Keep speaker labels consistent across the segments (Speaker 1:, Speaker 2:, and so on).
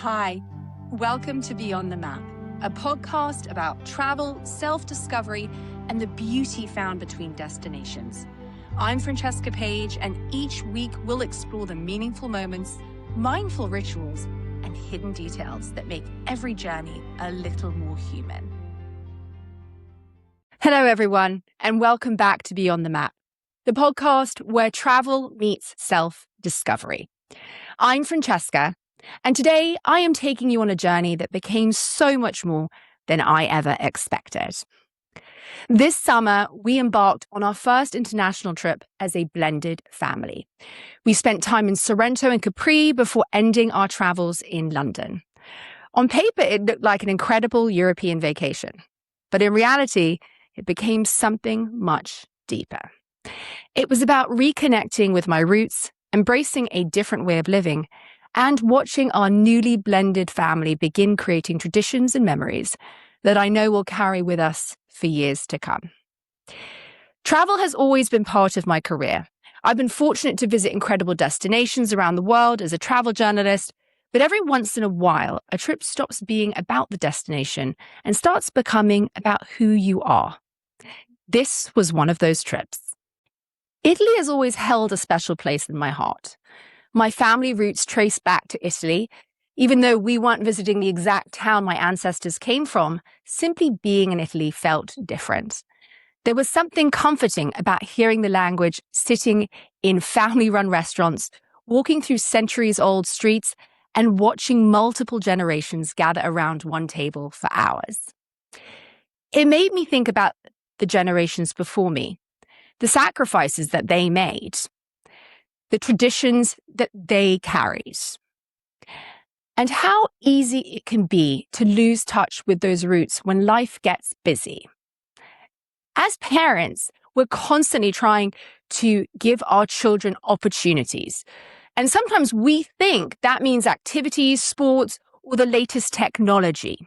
Speaker 1: Hi, welcome to Beyond the Map, a podcast about travel, self-discovery, and the beauty found between destinations. I'm Francesca Page, and each week we'll explore the meaningful moments, mindful rituals, and hidden details that make every journey a little more human. Hello, everyone, and welcome back to Beyond the Map, the podcast where travel meets self-discovery. I'm Francesca, and today I am taking you on a journey that became so much more than I ever expected. This summer, we embarked on our first international trip as a blended family. We spent time in Sorrento and Capri before ending our travels in London. On paper, it looked like an incredible European vacation, but in reality, it became something much deeper. It was about reconnecting with my roots, embracing a different way of living, and watching our newly blended family begin creating traditions and memories that I know will carry with us for years to come. Travel has always been part of my career. I've been fortunate to visit incredible destinations around the world as a travel journalist, but every once in a while, a trip stops being about the destination and starts becoming about who you are. This was one of those trips. Italy has always held a special place in my heart. My family roots trace back to Italy. Even though we weren't visiting the exact town my ancestors came from, simply being in Italy felt different. There was something comforting about hearing the language, sitting in family-run restaurants, walking through centuries-old streets, and watching multiple generations gather around one table for hours. It made me think about the generations before me, the sacrifices that they made, the traditions that they carried, and how easy it can be to lose touch with those roots when life gets busy. As parents, we're constantly trying to give our children opportunities. And sometimes we think that means activities, sports, or the latest technology.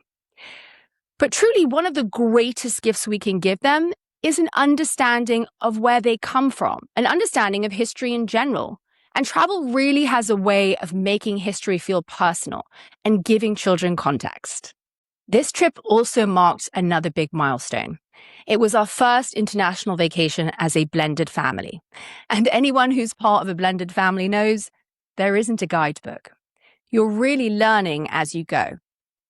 Speaker 1: But truly, one of the greatest gifts we can give them is an understanding of where they come from, an understanding of history in general. And travel really has a way of making history feel personal and giving children context. This trip also marked another big milestone. It was our first international vacation as a blended family. And anyone who's part of a blended family knows there isn't a guidebook. You're really learning as you go.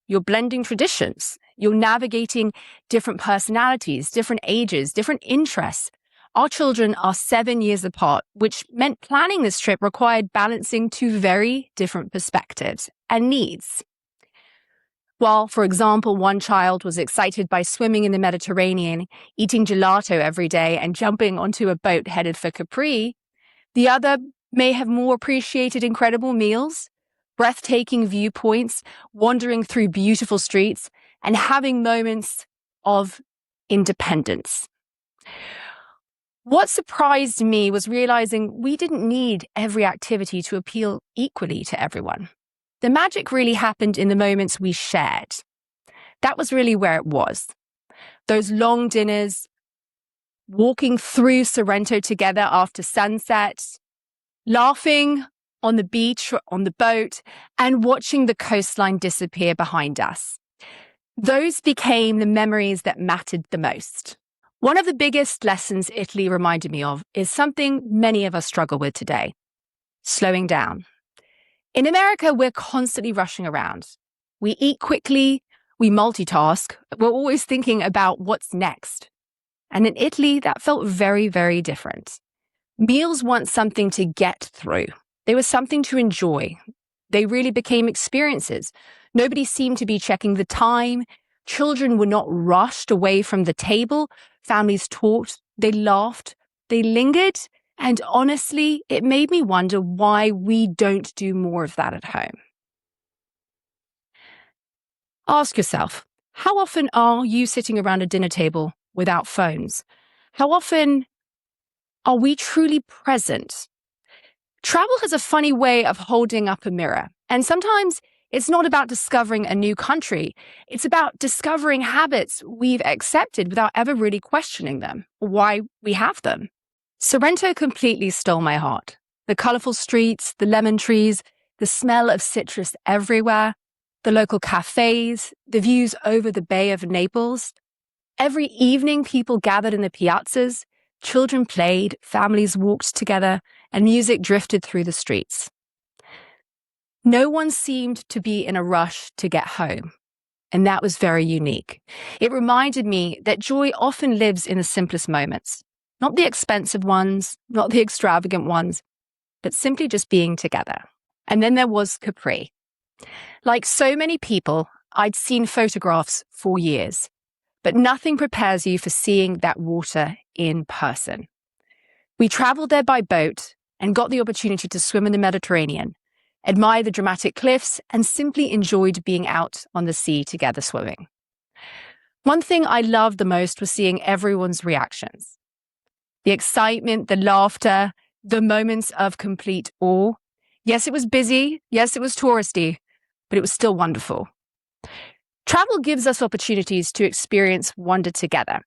Speaker 1: You're blending traditions. You're navigating different personalities, different ages, different interests. Our children are 7 years apart, which meant planning this trip required balancing two very different perspectives and needs. While, for example, one child was excited by swimming in the Mediterranean, eating gelato every day, and jumping onto a boat headed for Capri, the other may have more appreciated incredible meals, breathtaking viewpoints, wandering through beautiful streets, and having moments of independence. What surprised me was realizing we didn't need every activity to appeal equally to everyone. The magic really happened in the moments we shared. That was really where it was. Those long dinners, walking through Sorrento together after sunset, laughing on the beach, on the boat, and watching the coastline disappear behind us. Those became the memories that mattered the most. One of the biggest lessons Italy reminded me of is something many of us struggle with today: slowing down. In America, we're constantly rushing around. We eat quickly, we multitask, we're always thinking about what's next. And in Italy, that felt very, very different. Meals weren't something to get through. They were something to enjoy. They really became experiences. Nobody seemed to be checking the time. Children were not rushed away from the table. Families talked, they laughed, they lingered. And honestly, it made me wonder why we don't do more of that at home. Ask yourself, how often are you sitting around a dinner table without phones? How often are we truly present? Travel has a funny way of holding up a mirror. And sometimes it's not about discovering a new country. It's about discovering habits we've accepted without ever really questioning them or why we have them. Sorrento completely stole my heart. The colorful streets, the lemon trees, the smell of citrus everywhere. the local cafes, the views over the Bay of Naples. Every evening, people gathered in the piazzas, children played, families walked together, and music drifted through the streets. No one seemed to be in a rush to get home, and that was very unique. It reminded me that joy often lives in the simplest moments, not the expensive ones, not the extravagant ones, but simply just being together. And then there was Capri. Like so many people, I'd seen photographs for years, but nothing prepares you for seeing that water in person. We traveled there by boat and got the opportunity to swim in the Mediterranean, admire the dramatic cliffs, and simply enjoyed being out on the sea together swimming. One thing I loved the most was seeing everyone's reactions. The excitement, the laughter, the moments of complete awe. Yes, it was busy. Yes, it was touristy, but it was still wonderful. Travel gives us opportunities to experience wonder together.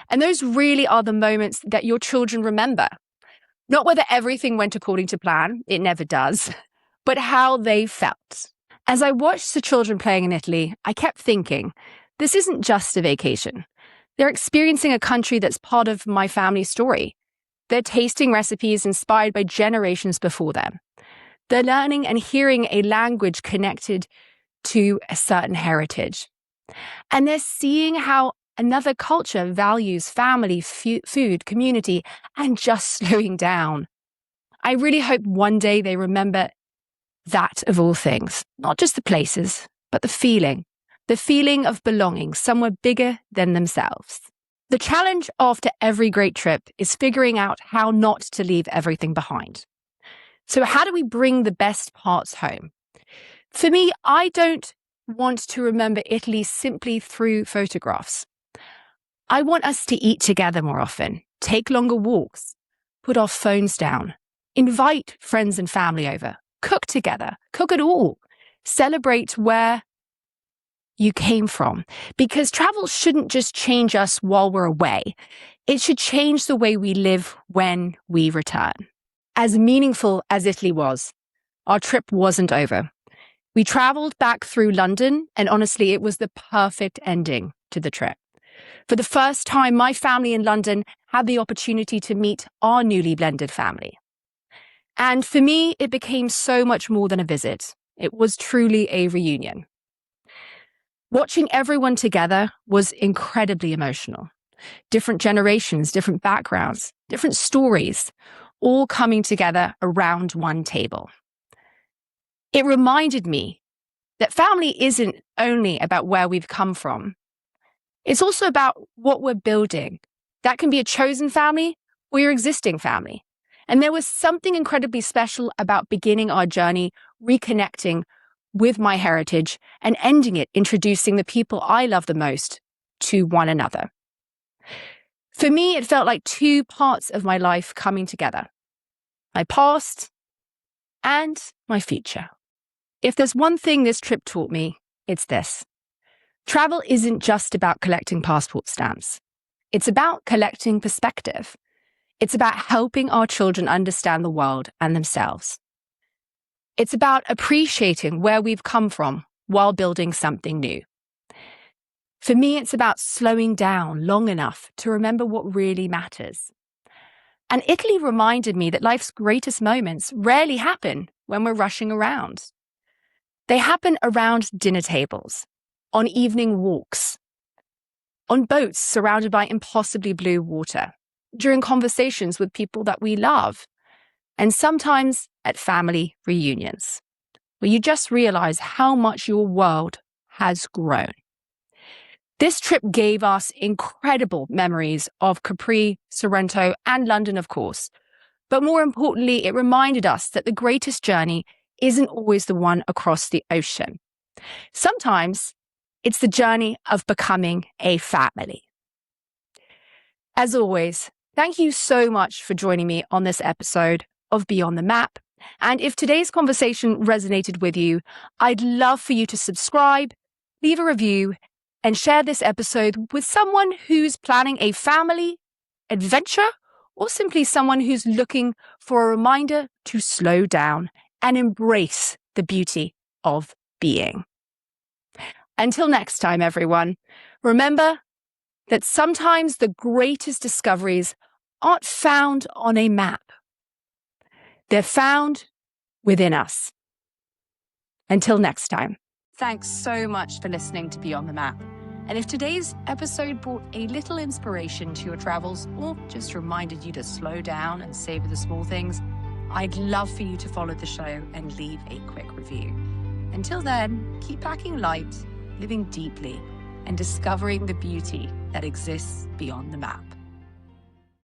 Speaker 1: And those really are the moments that your children remember. Not whether everything went according to plan, it never does, but how they felt. As I watched the children playing in Italy, I kept thinking, this isn't just a vacation. They're experiencing a country that's part of my family's story. They're tasting recipes inspired by generations before them. They're learning and hearing a language connected to a certain heritage. And they're seeing how another culture values family, food, community, and just slowing down. I really hope one day they remember that of all things, not just the places, but the feeling of belonging somewhere bigger than themselves. The challenge after every great trip is figuring out how not to leave everything behind. So how do we bring the best parts home? For me, I don't want to remember Italy simply through photographs. I want us to eat together more often, take longer walks, put our phones down, invite friends and family over, cook together, cook it all, celebrate where you came from. Because travel shouldn't just change us while we're away. It should change the way we live when we return. As meaningful as Italy was, our trip wasn't over. We traveled back through London, and honestly, it was the perfect ending to the trip. For the first time, my family in London had the opportunity to meet our newly blended family. And for me, it became so much more than a visit. It was truly a reunion. Watching everyone together was incredibly emotional. Different generations, different backgrounds, different stories, all coming together around one table. It reminded me that family isn't only about where we've come from. It's also about what we're building. That can be a chosen family or your existing family. And there was something incredibly special about beginning our journey, reconnecting with my heritage, and ending it introducing the people I love the most to one another. For me, it felt like two parts of my life coming together. My past and my future. If there's one thing this trip taught me, it's this. Travel isn't just about collecting passport stamps. It's about collecting perspective. It's about helping our children understand the world and themselves. It's about appreciating where we've come from while building something new. For me, it's about slowing down long enough to remember what really matters. And Italy reminded me that life's greatest moments rarely happen when we're rushing around. They happen around dinner tables, on evening walks, on boats surrounded by impossibly blue water, during conversations with people that we love, and sometimes at family reunions, where you just realize how much your world has grown. This trip gave us incredible memories of Capri, Sorrento, and London, of course. But more importantly, it reminded us that the greatest journey isn't always the one across the ocean. Sometimes it's the journey of becoming a family. As always, thank you so much for joining me on this episode of Beyond the Map. And if today's conversation resonated with you, I'd love for you to subscribe, leave a review, and share this episode with someone who's planning a family adventure or simply someone who's looking for a reminder to slow down and embrace the beauty of being. Until next time, everyone, remember that sometimes the greatest discoveries aren't found on a map. They're found within us. Until next time. Thanks so much for listening to Beyond the Map. And if today's episode brought a little inspiration to your travels or just reminded you to slow down and savor the small things, I'd love for you to follow the show and leave a quick review. Until then, keep packing light, living deeply, and discovering the beauty that exists beyond the map.